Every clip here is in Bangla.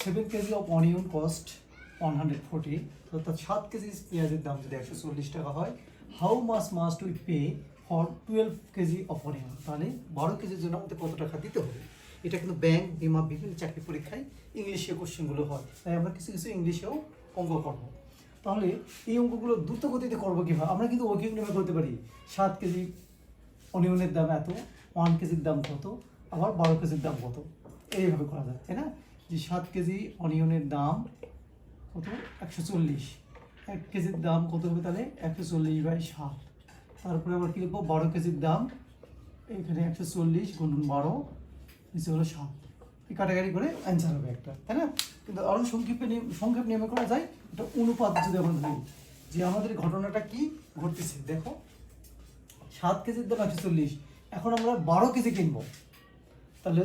7 কেজি অফ অনিয়ন কস্ট 140, অর্থাৎ 7 কেজি পেঁয়াজের দাম যদি 140 টাকা হয়, how must we pay for 12 KG of onion, তাহলে 12 কেজির জন্য আমাদের কত টাকা দিতে হবে। এটা কিন্তু ব্যাংক, বিমা, বিভিন্ন চাকরি পরীক্ষায় ইংলিশে কোশ্চেনগুলো হয়, তাই আমরা কিছু কিছু ইংলিশেও অঙ্ক করবো। তাহলে এই অঙ্কগুলো দ্রুত গতিতে করবো কীভাবে? আমরা কিন্তু ওয়ার্কিং নেমে করতে পারি। 7 কেজি অনিয়নের দাম এত, 1 কেজির দাম কত, আবার 12 কেজির দাম কত, এইভাবে করা যায়, তাই না? যে 7 কেজি অনিয়নের দাম কত, 140, 1 কেজির দাম কত হবে তাহলে 140/7, তারপরে আবার কী লিখবো, 12 কেজির দাম এখানে 140 গুণন 12, নিচে হলো 7, এই কাটাকাটি করে অ্যান্সার হবে একটা, তাই না? কিন্তু আরও সংক্ষেপ নিয়মে করা যায়। এটা অনুপাত যদি আমরা ধরি যে আমাদের ঘটনাটা কি ঘটতেছে, দেখো 7 কেজির দাম 140, এখন আমরা 12 কেজি কিনবো, তাহলে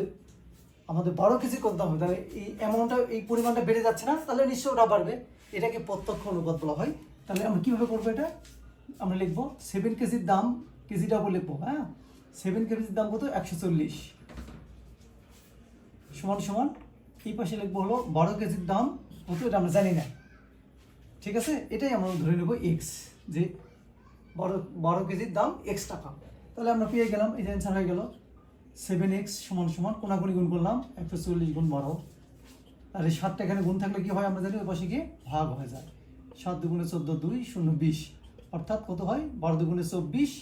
আমাদের 12 কেজি কত দাম হবে, তাহলে এই অ্যামাউন্টটা, এই পরিমাণটা বেড়ে যাচ্ছে না, তাহলে নিশ্চয়ই ওটা বাড়বে। এটাকে প্রত্যক্ষ অনুপাত বলা হয়। তাহলে আমরা কীভাবে করবো এটা? আমরা লিখবো 7 কেজির দাম, কেজিটা উপর লিখবো, হ্যাঁ, 7 কেজির দাম কত, 140 সমান সমান এই পাশে লিখবো হলো 12 কেজির দাম কত, এটা আমরা জানি না, ঠিক আছে? এটাই আমরা ধরে নেবো এক্স, যে 12 কেজির দাম এক্স টাকা। তাহলে আমরা পেয়ে গেলাম, এই যে অ্যান্সার হয়ে গেল 7x সমান সমান কোনাকুনি গুণ করলাম 140 গুণ 12, আর এই 7টা এখানে গুণ থাকলে কি হয় আমরা জানি, ওই পাশে গিয়ে ভাগ হয়ে যায়। 7 দুগুণে 14, 2 0 20, অর্থাৎ কত হয়, 12 দুগুণে 24,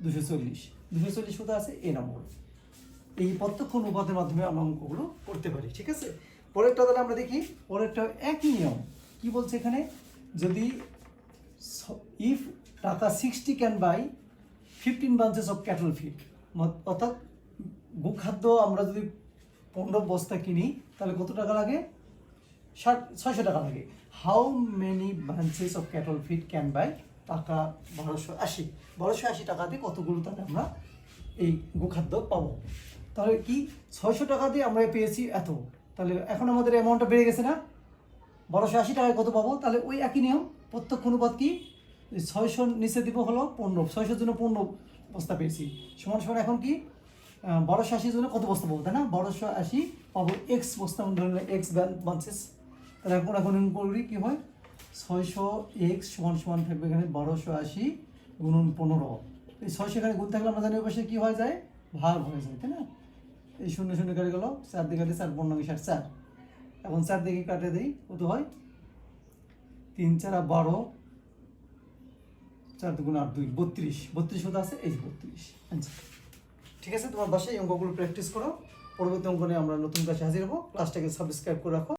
240 কত আছে, এ নম্বর। এই প্রত্যক্ষ অনুপাতের মাধ্যমে আমরা অঙ্কগুলো করতে পারি, ঠিক আছে? পরেরটা তাহলে আমরা দেখি, পরেরটা একই নিয়ম। কি বলছে এখানে, যদি ইফ টাকা 60 can buy 15 বাঞ্চেস of cattle feed, অর্থাৎ গোখাদ্য আমরা যদি 15 বস্তা কিনি তাহলে কত টাকা লাগে, 600 টাকা লাগে। How many বাঞ্চেস of cattle feed can buy, টাকা 1280 টাকা দিয়ে কতগুলো তাহলে আমরা এই গোখাদ্য পাবো। তাহলে কি 600 টাকা দিয়ে আমরা পেয়েছি এত, তাহলে এখন আমাদের অ্যামাউন্টটা বেড়ে গেছে না, 1280 টাকায় কত পাবো? তাহলে ওই একই নিয়ম, প্রত্যক্ষ অনুপাত কি, 600 নিচে দিব হলো 15, 600 জন্য 15 বস্তা পেয়েছি, সমান সমান এখন কি 1280 জন্য কত বস্তা পাবো, তাই না? 1280 পাবো এক্স বস্তা, ধরে নিলাম এক্স বাঞ্চেস। তাহলে এখন করি কি হয়, 600x সমান সমান থাকবে এখানে 1280 গুণন 15, এই 600 এখানে গুণ থাকলে আমরা জানি ওই পাশে কী হয়ে যায়, ভাগ হয়ে যায়, তাই না? এই 0 0 কেটে গেল, 4 দিয়ে কাটে 4 15 60 4, এখন 4 দিকে কাটে দিই, কত হয়, 3 4 12, 4 2 8 2 32 কত আছে, এই 32 আচ্ছা, ঠিক আছে? তোমার বাসায় এই অঙ্কগুলো প্র্যাকটিস করো। পরবর্তী অঙ্ক নিয়ে আমরা নতুন ক্লাসে হাজির হবো। ক্লাসটাকে সাবস্ক্রাইব করে রাখো।